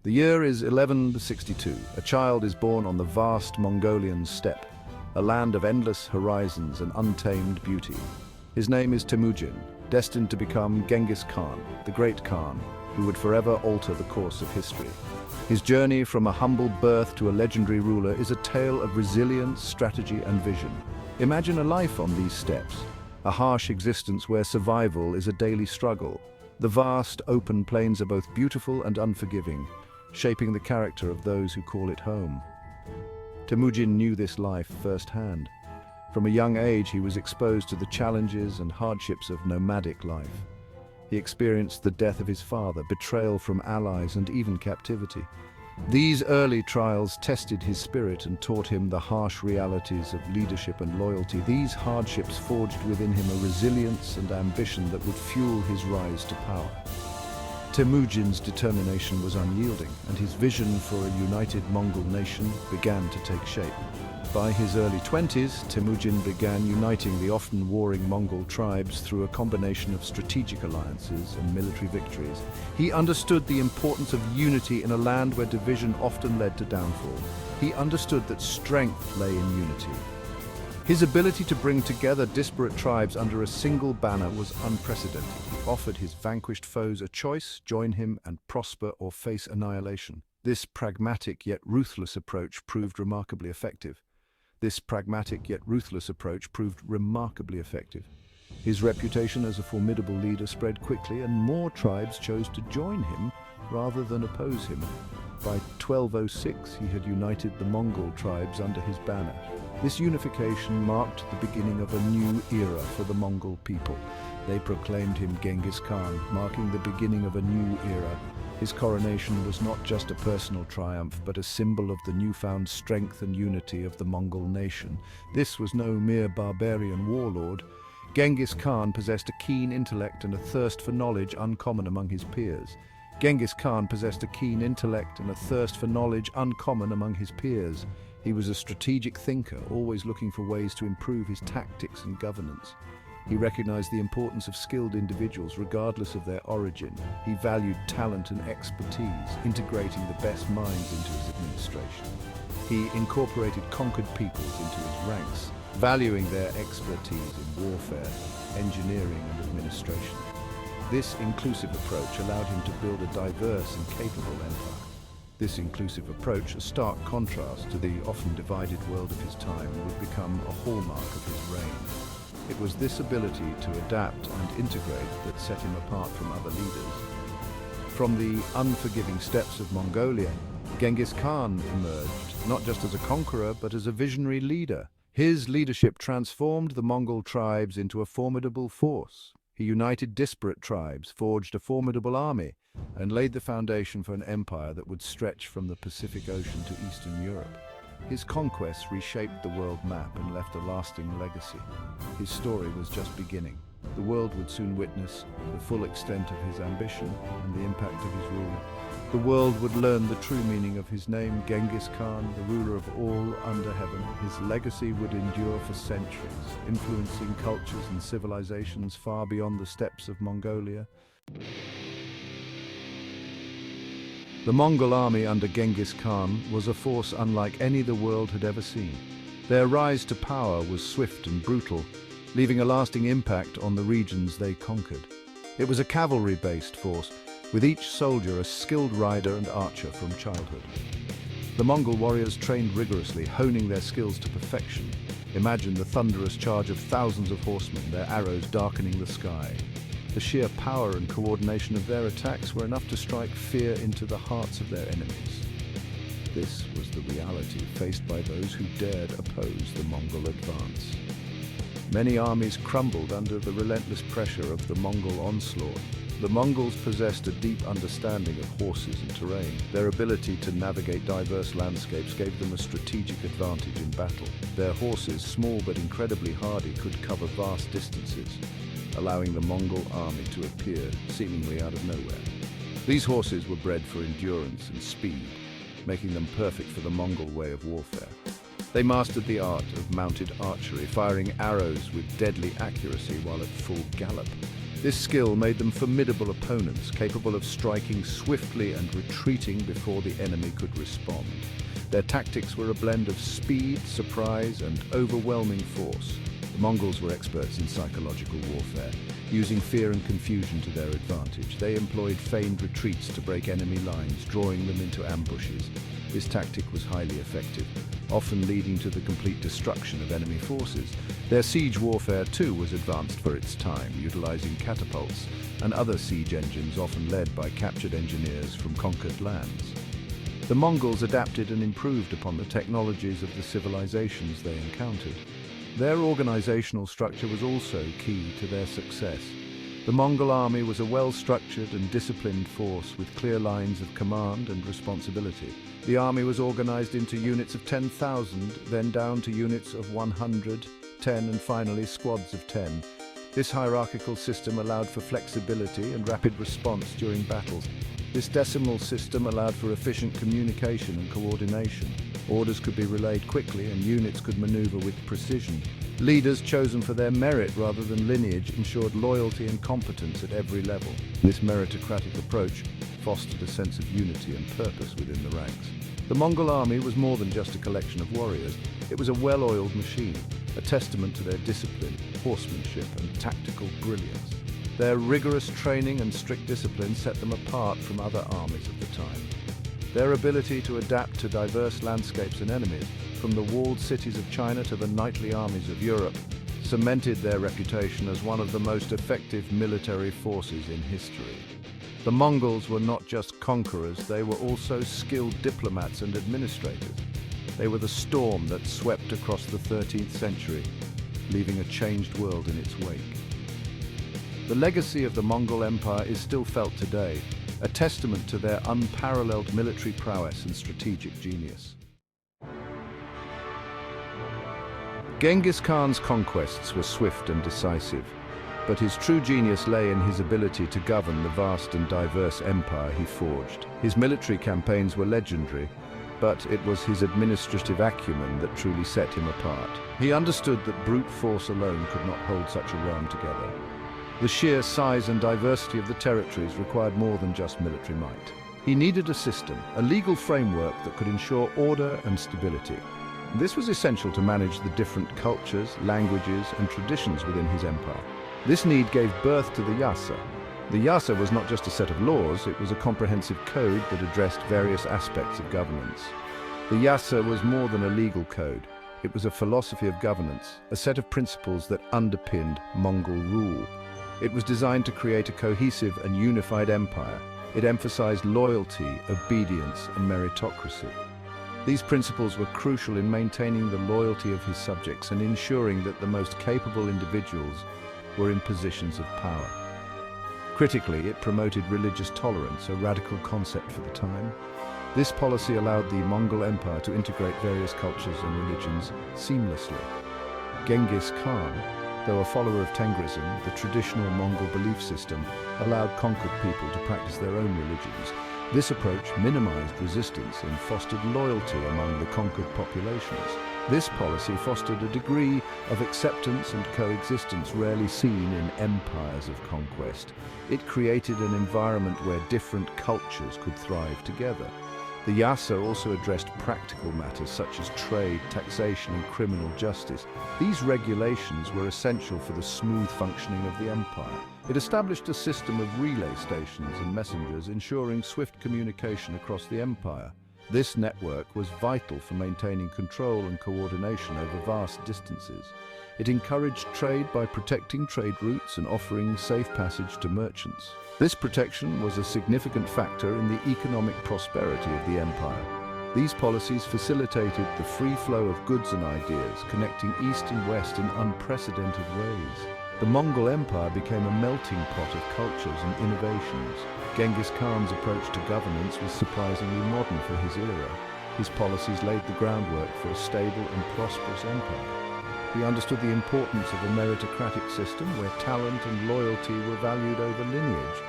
The year is 1162. A child is born on the vast Mongolian steppe, a land of endless horizons and untamed beauty. His name is Temujin, destined to become Genghis Khan, the great Khan, who would forever alter the course of history. His journey from a humble birth to a legendary ruler is a tale of resilience, strategy, and vision. Imagine a life on these steppes, a harsh existence where survival is a daily struggle. The vast, open plains are both beautiful and unforgiving, shaping the character of those who call it home. Temujin knew this life firsthand. From a young age, he was exposed to the challenges and hardships of nomadic life. He experienced the death of his father, betrayal from allies, and even captivity. These early trials tested his spirit and taught him the harsh realities of leadership and loyalty. These hardships forged within him a resilience and ambition that would fuel his rise to power. Temujin's determination was unyielding, and his vision for a united Mongol nation began to take shape. By his early 20s, Temujin began uniting the often warring Mongol tribes through a combination of strategic alliances and military victories. He understood the importance of unity in a land where division often led to downfall. He understood that strength lay in unity. His ability to bring together disparate tribes under a single banner was unprecedented. He offered his vanquished foes a choice: join him and prosper, or face annihilation. This pragmatic yet ruthless approach proved remarkably effective. His reputation as a formidable leader spread quickly, and more tribes chose to join him rather than oppose him. By 1206, he had united the Mongol tribes under his banner. This unification marked the beginning of a new era for the Mongol people. They proclaimed him Genghis Khan, marking the beginning of a new era. His coronation was not just a personal triumph, but a symbol of the newfound strength and unity of the Mongol nation. This was no mere barbarian warlord. Genghis Khan possessed a keen intellect and a thirst for knowledge uncommon among his peers. He was a strategic thinker, always looking for ways to improve his tactics and governance. He recognized the importance of skilled individuals regardless of their origin. He valued talent and expertise, integrating the best minds into his administration. He incorporated conquered peoples into his ranks, valuing their expertise in warfare, engineering, and administration. This inclusive approach allowed him to build a diverse and capable empire. This inclusive approach, a stark contrast to the often divided world of his time, would become a hallmark of his reign. It was this ability to adapt and integrate that set him apart from other leaders. From the unforgiving steppes of Mongolia, Genghis Khan emerged, not just as a conqueror, but as a visionary leader. His leadership transformed the Mongol tribes into a formidable force. He united disparate tribes, forged a formidable army, and laid the foundation for an empire that would stretch from the Pacific Ocean to Eastern Europe. His conquests reshaped the world map and left a lasting legacy. His story was just beginning. The world would soon witness the full extent of his ambition and the impact of his rule. The world would learn the true meaning of his name, Genghis Khan, the ruler of all under heaven. His legacy would endure for centuries, influencing cultures and civilizations far beyond the steppes of Mongolia. The Mongol army under Genghis Khan was a force unlike any the world had ever seen. Their rise to power was swift and brutal, leaving a lasting impact on the regions they conquered. It was a cavalry-based force, with each soldier a skilled rider and archer from childhood. The Mongol warriors trained rigorously, honing their skills to perfection. Imagine the thunderous charge of thousands of horsemen, their arrows darkening the sky. The sheer power and coordination of their attacks were enough to strike fear into the hearts of their enemies. This was the reality faced by those who dared oppose the Mongol advance. Many armies crumbled under the relentless pressure of the Mongol onslaught. The Mongols possessed a deep understanding of horses and terrain. Their ability to navigate diverse landscapes gave them a strategic advantage in battle. Their horses, small but incredibly hardy, could cover vast distances, allowing the Mongol army to appear seemingly out of nowhere. These horses were bred for endurance and speed, making them perfect for the Mongol way of warfare. They mastered the art of mounted archery, firing arrows with deadly accuracy while at full gallop. This skill made them formidable opponents, capable of striking swiftly and retreating before the enemy could respond. Their tactics were a blend of speed, surprise, and overwhelming force. The Mongols were experts in psychological warfare, using fear and confusion to their advantage. They employed feigned retreats to break enemy lines, drawing them into ambushes. This tactic was highly effective, often leading to the complete destruction of enemy forces. Their siege warfare, too, was advanced for its time, utilizing catapults and other siege engines often led by captured engineers from conquered lands. The Mongols adapted and improved upon the technologies of the civilizations they encountered. Their organizational structure was also key to their success. The Mongol army was a well-structured and disciplined force with clear lines of command and responsibility. The army was organized into units of 10,000, then down to units of 100, 10, and finally squads of 10. This hierarchical system allowed for flexibility and rapid response during battles. This decimal system allowed for efficient communication and coordination. Orders could be relayed quickly and units could maneuver with precision. Leaders chosen for their merit rather than lineage ensured loyalty and competence at every level. This meritocratic approach fostered a sense of unity and purpose within the ranks. The Mongol army was more than just a collection of warriors. It was a well-oiled machine, a testament to their discipline, horsemanship, and tactical brilliance. Their rigorous training and strict discipline set them apart from other armies of the time. Their ability to adapt to diverse landscapes and enemies, from the walled cities of China to the knightly armies of Europe, cemented their reputation as one of the most effective military forces in history. The Mongols were not just conquerors, they were also skilled diplomats and administrators. They were the storm that swept across the 13th century, leaving a changed world in its wake. The legacy of the Mongol Empire is still felt today, a testament to their unparalleled military prowess and strategic genius. Genghis Khan's conquests were swift and decisive, but his true genius lay in his ability to govern the vast and diverse empire he forged. His military campaigns were legendary, but it was his administrative acumen that truly set him apart. He understood that brute force alone could not hold such a realm together. The sheer size and diversity of the territories required more than just military might. He needed a system, a legal framework that could ensure order and stability. This was essential to manage the different cultures, languages, and traditions within his empire. This need gave birth to the Yasa. The Yasa was not just a set of laws, it was a comprehensive code that addressed various aspects of governance. The Yasa was more than a legal code. It was a philosophy of governance, a set of principles that underpinned Mongol rule. It was designed to create a cohesive and unified empire. It emphasized loyalty, obedience, and meritocracy. These principles were crucial in maintaining the loyalty of his subjects and ensuring that the most capable individuals were in positions of power. Critically, it promoted religious tolerance, a radical concept for the time. This policy allowed the Mongol Empire to integrate various cultures and religions seamlessly. Genghis Khan, though a follower of Tengrism, the traditional Mongol belief system, allowed conquered people to practice their own religions. This approach minimized resistance and fostered loyalty among the conquered populations. This policy fostered a degree of acceptance and coexistence rarely seen in empires of conquest. It created an environment where different cultures could thrive together. The Yasa also addressed practical matters such as trade, taxation, and criminal justice. These regulations were essential for the smooth functioning of the empire. It established a system of relay stations and messengers, ensuring swift communication across the empire. This network was vital for maintaining control and coordination over vast distances. It encouraged trade by protecting trade routes and offering safe passage to merchants. This protection was a significant factor in the economic prosperity of the empire. These policies facilitated the free flow of goods and ideas, connecting East and West in unprecedented ways. The Mongol Empire became a melting pot of cultures and innovations. Genghis Khan's approach to governance was surprisingly modern for his era. His policies laid the groundwork for a stable and prosperous empire. He understood the importance of a meritocratic system where talent and loyalty were valued over lineage.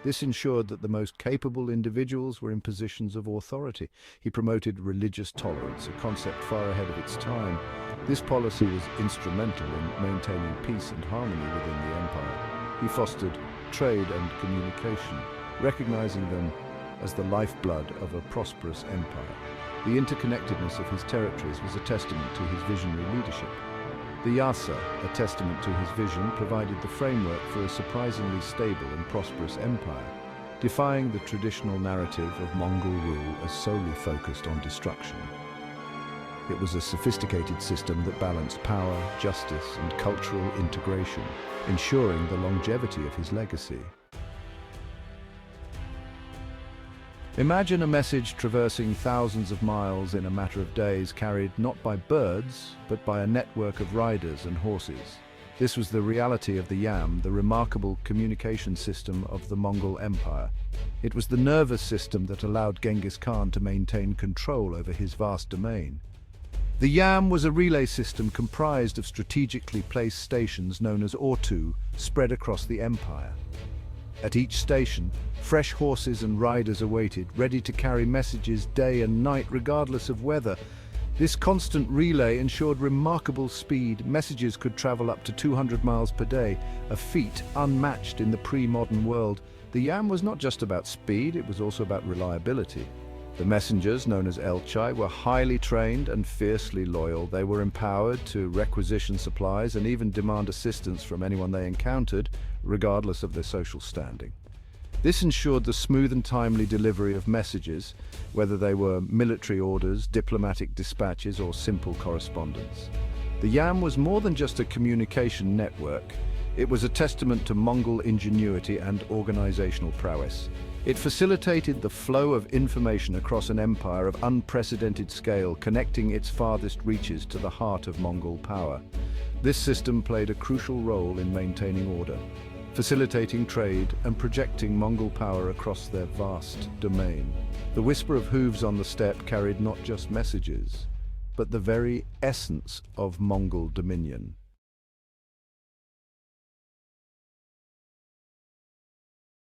This ensured that the most capable individuals were in positions of authority. He promoted religious tolerance, a concept far ahead of its time. This policy was instrumental in maintaining peace and harmony within the empire. He fostered trade and communication, recognizing them as the lifeblood of a prosperous empire. The interconnectedness of his territories was a testament to his visionary leadership. The Yasa, a testament to his vision, provided the framework for a surprisingly stable and prosperous empire, defying the traditional narrative of Mongol rule as solely focused on destruction. It was a sophisticated system that balanced power, justice, and cultural integration, ensuring the longevity of his legacy. Imagine a message traversing thousands of miles in a matter of days, carried not by birds, but by a network of riders and horses. This was the reality of the Yam, the remarkable communication system of the Mongol Empire. It was the nervous system that allowed Genghis Khan to maintain control over his vast domain. The Yam was a relay system comprised of strategically placed stations known as Ortu, spread across the empire. At each station, fresh horses and riders awaited, ready to carry messages day and night regardless of weather. This constant relay ensured remarkable speed. Messages could travel up to 200 miles per day, a feat unmatched in the pre-modern world. The Yam was not just about speed, it was also about reliability. The messengers, known as Elchai, were highly trained and fiercely loyal. They were empowered to requisition supplies and even demand assistance from anyone they encountered, regardless of their social standing. This ensured the smooth and timely delivery of messages, whether they were military orders, diplomatic dispatches, or simple correspondence. The Yam was more than just a communication network. It was a testament to Mongol ingenuity and organizational prowess. It facilitated the flow of information across an empire of unprecedented scale, connecting its farthest reaches to the heart of Mongol power. This system played a crucial role in maintaining order, facilitating trade and projecting Mongol power across their vast domain. The whisper of hooves on the steppe carried not just messages, but the very essence of Mongol dominion.